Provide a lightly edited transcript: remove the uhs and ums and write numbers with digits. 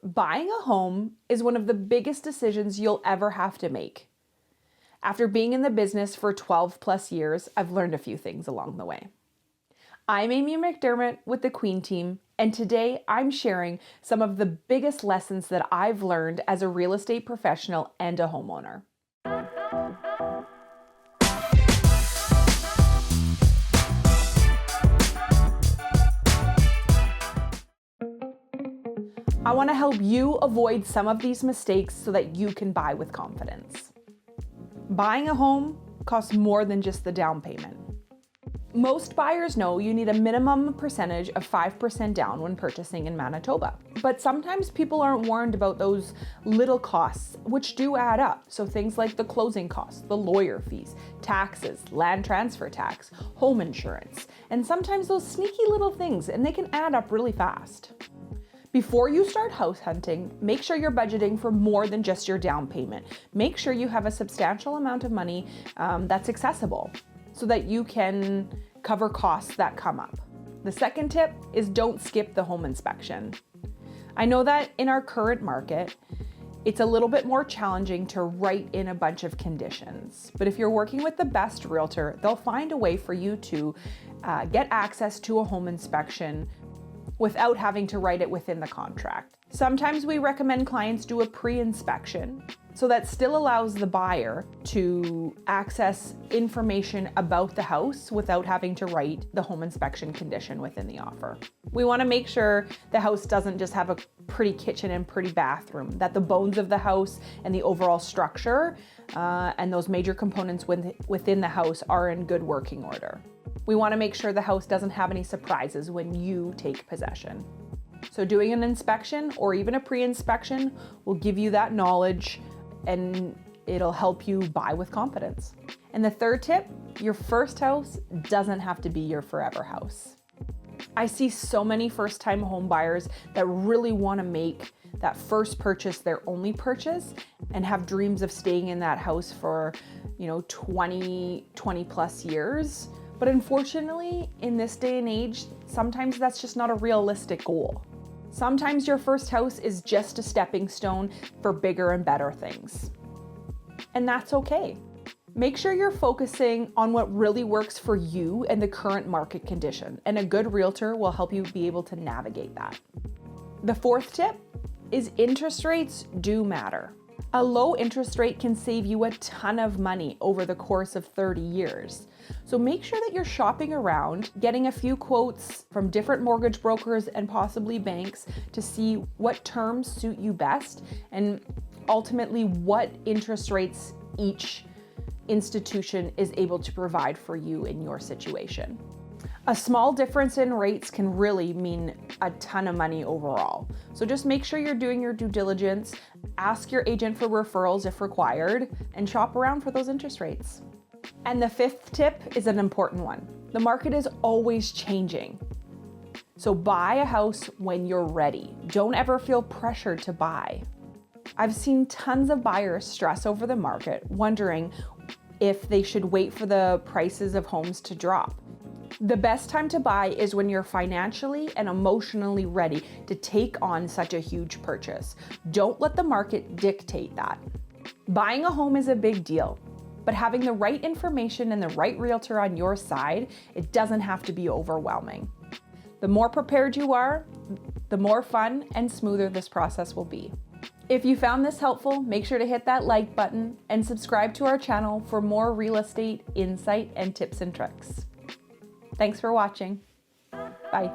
Buying a home is one of the biggest decisions you'll ever have to make. After being in the business for 12 plus years, I've learned a few things along the way. I'm Amy McDermott with the Queen team, and today I'm sharing some of the biggest lessons that I've learned as a real estate professional and a homeowner. I want to help you avoid some of these mistakes so that you can buy with confidence. Buying a home costs more than just the down payment. Most buyers know you need a minimum percentage of 5% down when purchasing in Manitoba. But sometimes people aren't warned about those little costs, which do add up. So things like the closing costs, the lawyer fees, taxes, land transfer tax, home insurance, and sometimes those sneaky little things, and they can add up really fast. Before you start house hunting, make sure you're budgeting for more than just your down payment. Make sure you have a substantial amount of money that's accessible so that you can cover costs that come up. The second tip is don't skip the home inspection. I know that in our current market, it's a little bit more challenging to write in a bunch of conditions. But if you're working with the best realtor, they'll find a way for you to get access to a home inspection without having to write it within the contract. Sometimes we recommend clients do a pre-inspection, so that still allows the buyer to access information about the house without having to write the home inspection condition within the offer. We want to make sure the house doesn't just have a pretty kitchen and pretty bathroom, that the bones of the house and the overall structure and those major components within the house are in good working order. We want to make sure the house doesn't have any surprises when you take possession. So doing an inspection or even a pre-inspection will give you that knowledge and it'll help you buy with confidence. And the third tip, your first house doesn't have to be your forever house. I see so many first-time home buyers that really want to make that first purchase their only purchase and have dreams of staying in that house for, 20 plus years. But unfortunately, in this day and age, sometimes that's just not a realistic goal. Sometimes your first house is just a stepping stone for bigger and better things. And that's okay. Make sure you're focusing on what really works for you and the current market condition, and a good realtor will help you be able to navigate that. The fourth tip is interest rates do matter. A low interest rate can save you a ton of money over the course of 30 years. So make sure that you're shopping around, getting a few quotes from different mortgage brokers and possibly banks to see what terms suit you best and ultimately what interest rates each institution is able to provide for you in your situation. A small difference in rates can really mean a ton of money overall. So just make sure you're doing your due diligence, ask your agent for referrals if required, and shop around for those interest rates. And the fifth tip is an important one. The market is always changing. So buy a house when you're ready. Don't ever feel pressured to buy. I've seen tons of buyers stress over the market, wondering if they should wait for the prices of homes to drop. The best time to buy is when you're financially and emotionally ready to take on such a huge purchase. Don't let the market dictate that. Buying a home is a big deal, but having the right information and the right realtor on your side, it doesn't have to be overwhelming. The more prepared you are, the more fun and smoother this process will be. If you found this helpful, make sure to hit that like button and subscribe to our channel for more real estate insight and tips and tricks. Thanks for watching. Bye.